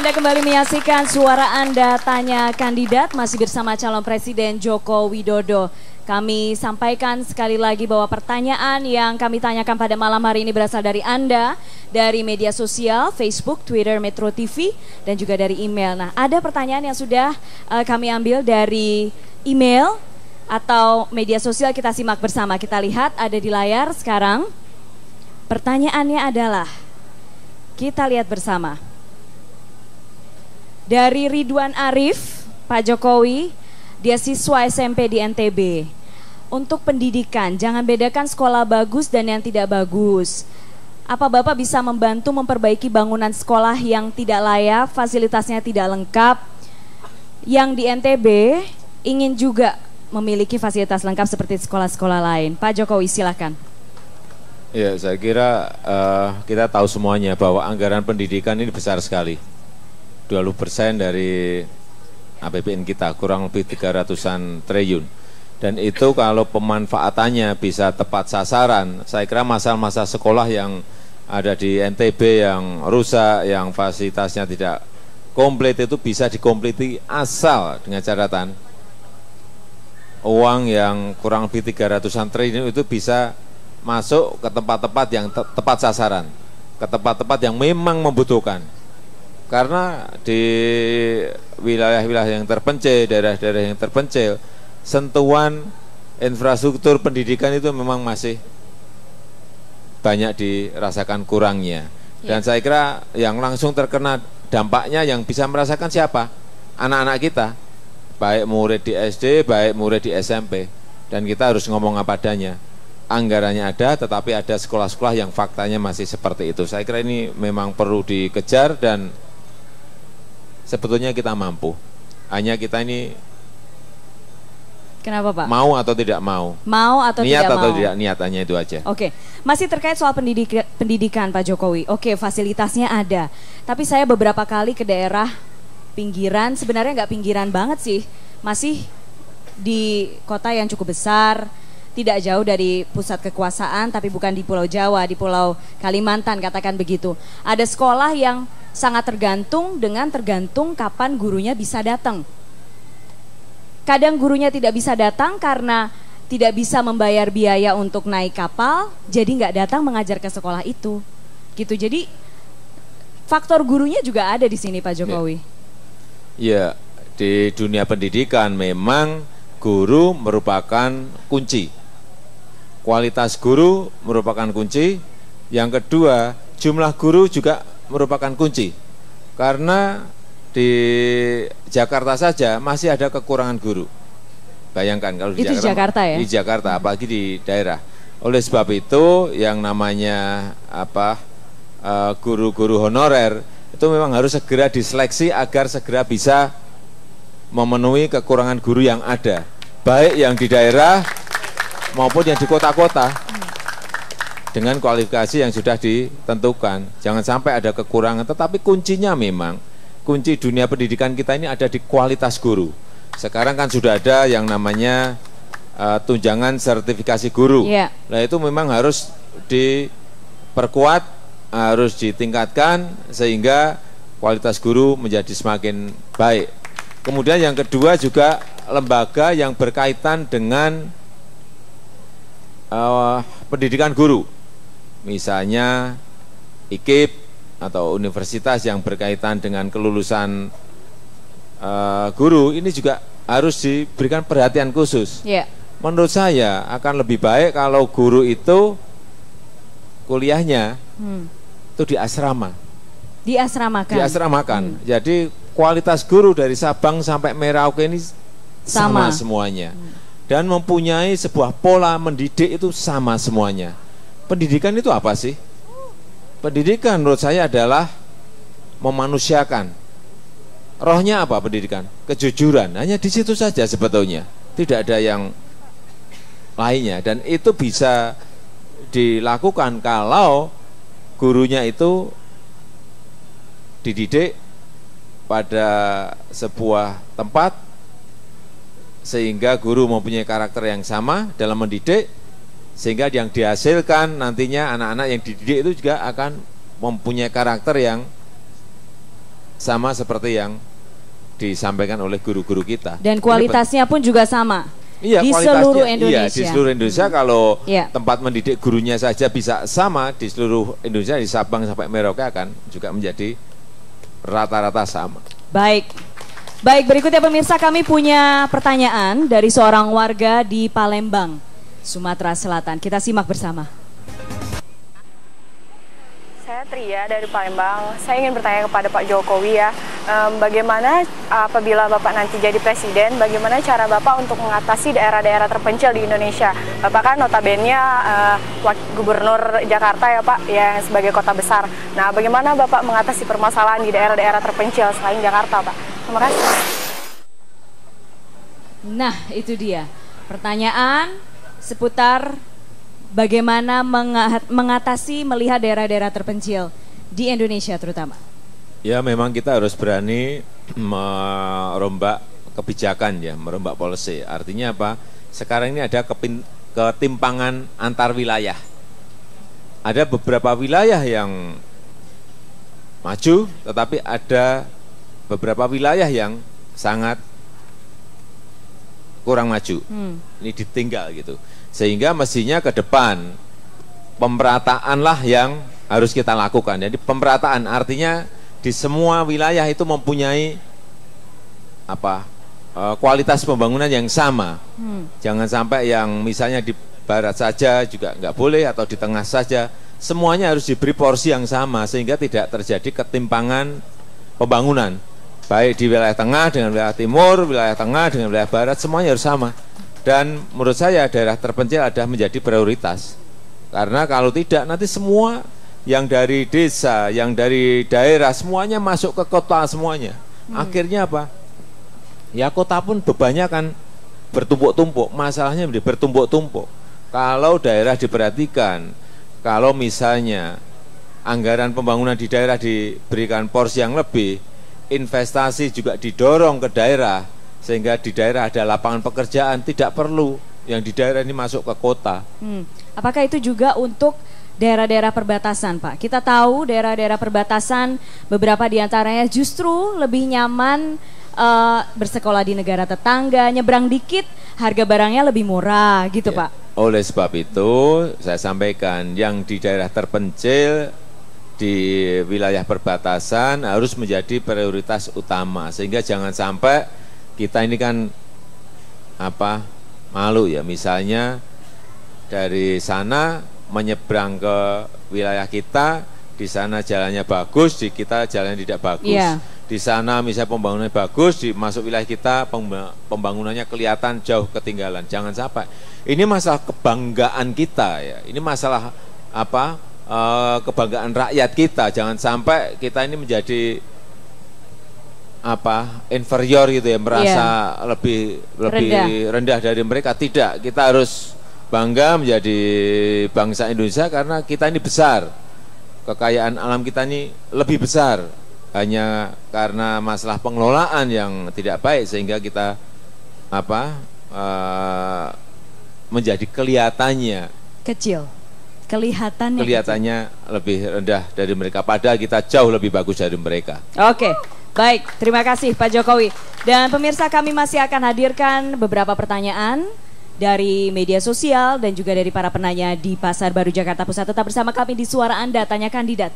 Anda kembali menyaksikan Suara Anda Tanya Kandidat, masih bersama calon Presiden Joko Widodo. Kami sampaikan sekali lagi bahwa pertanyaan yang kami tanyakan pada malam hari ini berasal dari Anda, dari media sosial, Facebook, Twitter, Metro TV, dan juga dari email. Nah, ada pertanyaan yang sudah kami ambil dari email atau media sosial, kita simak bersama. Kita lihat ada di layar sekarang. Pertanyaannya adalah, kita lihat bersama. Dari Ridwan Arif, Pak Jokowi, dia siswa SMP di NTB. Untuk pendidikan, jangan bedakan sekolah bagus dan yang tidak bagus. Apa Bapak bisa membantu memperbaiki bangunan sekolah yang tidak layak, fasilitasnya tidak lengkap? Yang di NTB ingin juga memiliki fasilitas lengkap seperti sekolah-sekolah lain. Pak Jokowi, silakan. Ya, saya kira kita tahu semuanya bahwa anggaran pendidikan ini besar sekali. 20% dari APBN kita, kurang lebih 300-an triliun. Dan itu kalau pemanfaatannya bisa tepat sasaran, saya kira masa-masa sekolah yang ada di NTB yang rusak, yang fasilitasnya tidak komplit itu bisa dikompleti asal dengan catatan uang yang kurang lebih 300-an triliun itu bisa masuk ke tempat-tempat yang tepat sasaran, ke tempat-tempat yang memang membutuhkan. Karena di wilayah-wilayah yang terpencil, daerah-daerah yang terpencil, sentuhan infrastruktur pendidikan itu memang masih banyak dirasakan kurangnya. Dan saya kira yang langsung terkena dampaknya yang bisa merasakan siapa? Anak-anak kita, baik murid di SD, baik murid di SMP. Dan kita harus ngomong apa adanya. Anggarannya ada, tetapi ada sekolah-sekolah yang faktanya masih seperti itu. Saya kira ini memang perlu dikejar dan sebetulnya kita mampu. Hanya kita ini kenapa Pak? Mau atau tidak mau? Mau atau niat tidak atau mau? tidak niat, hanya itu aja. Oke, masih terkait soal pendidikan Pak Jokowi. Oke, fasilitasnya ada. Tapi saya beberapa kali ke daerah pinggiran, sebenarnya nggak pinggiran banget sih. Masih di kota yang cukup besar, tidak jauh dari pusat kekuasaan, tapi bukan di Pulau Jawa, di Pulau Kalimantan, katakan begitu. Ada sekolah yang sangat tergantung kapan gurunya bisa datang. Kadang gurunya tidak bisa datang karena tidak bisa membayar biaya untuk naik kapal, jadi nggak datang mengajar ke sekolah itu. Gitu. Jadi faktor gurunya juga ada di sini Pak Jokowi. Ya, di dunia pendidikan memang guru merupakan kunci. Kualitas guru merupakan kunci. Yang kedua, jumlah guru juga merupakan kunci. Karena di Jakarta saja masih ada kekurangan guru. Bayangkan kalau di Jakarta ya? Di Jakarta, apalagi di daerah. Oleh sebab itu, yang namanya guru-guru honorer itu memang harus segera diseleksi agar segera bisa memenuhi kekurangan guru yang ada, baik yang di daerah maupun yang di kota-kota, dengan kualifikasi yang sudah ditentukan. Jangan sampai ada kekurangan, tetapi kuncinya memang, kunci dunia pendidikan kita ini ada di kualitas guru. Sekarang kan sudah ada yang namanya tunjangan sertifikasi guru. Nah itu memang harus diperkuat, harus ditingkatkan sehingga kualitas guru menjadi semakin baik. Kemudian yang kedua juga lembaga yang berkaitan dengan pendidikan guru. Misalnya IKIP atau universitas yang berkaitan dengan kelulusan guru, ini juga harus diberikan perhatian khusus. Menurut saya akan lebih baik kalau guru itu kuliahnya itu di asrama. Diasramakan. Jadi kualitas guru dari Sabang sampai Merauke ini sama semuanya. Dan mempunyai sebuah pola mendidik itu sama semuanya. Pendidikan itu apa sih? Pendidikan menurut saya adalah memanusiakan. Rohnya apa pendidikan? Kejujuran. Hanya di situ saja sebetulnya. Tidak ada yang lainnya. Dan itu bisa dilakukan kalau gurunya itu dididik pada sebuah tempat sehingga guru mempunyai karakter yang sama dalam mendidik, sehingga yang dihasilkan nantinya anak-anak yang dididik itu juga akan mempunyai karakter yang sama seperti yang disampaikan oleh guru-guru kita. Dan kualitasnya pun juga sama. Iya, di kualitasnya, seluruh Indonesia. Iya, di seluruh Indonesia. Kalau Iya. tempat mendidik gurunya saja bisa sama di seluruh Indonesia, di Sabang sampai Merauke akan juga menjadi rata-rata sama. Baik. Baik, berikutnya pemirsa, kami punya pertanyaan dari seorang warga di Palembang, Sumatera Selatan. Kita simak bersama. Saya Tria dari Palembang. Saya ingin bertanya kepada Pak Jokowi ya, bagaimana apabila Bapak nanti jadi presiden, bagaimana cara Bapak untuk mengatasi daerah-daerah terpencil di Indonesia? Bapak kan notabene Gubernur Jakarta ya Pak, yang sebagai kota besar. Nah, bagaimana Bapak mengatasi permasalahan di daerah-daerah terpencil selain Jakarta, Pak? Terima kasih. Nah, itu dia pertanyaan seputar bagaimana mengatasi melihat daerah-daerah terpencil di Indonesia terutama. Ya, memang kita harus berani merombak kebijakan ya, merombak policy. Artinya apa? Sekarang ini ada ketimpangan antar wilayah. Ada beberapa wilayah yang maju, tetapi ada beberapa wilayah yang sangat kurang maju. Ini ditinggal gitu. Sehingga mestinya ke depan pemerataan yang harus kita lakukan. Jadi pemerataan artinya di semua wilayah itu mempunyai kualitas pembangunan yang sama. Jangan sampai yang misalnya di barat saja juga nggak boleh atau di tengah saja. Semuanya harus diberi porsi yang sama sehingga tidak terjadi ketimpangan pembangunan. Baik di wilayah tengah dengan wilayah timur, wilayah tengah dengan wilayah barat, semuanya harus sama. Dan menurut saya daerah terpencil ada menjadi prioritas. Karena kalau tidak nanti semua yang dari desa, yang dari daerah semuanya masuk ke kota semuanya. Akhirnya apa? Ya kota pun bebannya akan bertumpuk-tumpuk. Masalahnya bertumpuk-tumpuk. Kalau daerah diperhatikan, kalau misalnya anggaran pembangunan di daerah diberikan porsi yang lebih, investasi juga didorong ke daerah, sehingga di daerah ada lapangan pekerjaan, tidak perlu yang di daerah ini masuk ke kota. Apakah itu juga untuk daerah-daerah perbatasan, Pak? Kita tahu daerah-daerah perbatasan beberapa diantaranya justru lebih nyaman bersekolah di negara tetangga, nyebrang dikit harga barangnya lebih murah gitu Ya. Pak. Oleh sebab itu saya sampaikan yang di daerah terpencil, di wilayah perbatasan harus menjadi prioritas utama, sehingga jangan sampai kita ini kan malu ya, misalnya dari sana menyeberang ke wilayah kita, di sana jalannya bagus, di kita jalannya tidak bagus. Di sana misalnya pembangunannya bagus, di masuk wilayah kita pembangunannya kelihatan jauh ketinggalan. Jangan sampai. Ini masalah kebanggaan kita ya. Ini masalah kebanggaan rakyat kita. Jangan sampai kita ini menjadi inferior gitu ya, merasa lebih rendah dari mereka. Tidak, kita harus bangga menjadi bangsa Indonesia karena kita ini besar, kekayaan alam kita ini lebih besar, hanya karena masalah pengelolaan yang tidak baik sehingga kita menjadi kelihatannya kecil, kelihatannya lebih rendah dari mereka, padahal kita jauh lebih bagus dari mereka. Oke. Baik, terima kasih Pak Jokowi. Dan pemirsa, kami masih akan hadirkan beberapa pertanyaan dari media sosial dan juga dari para penanya di Pasar Baru Jakarta Pusat. Tetap bersama kami di Suara Anda, Tanya Kandidat.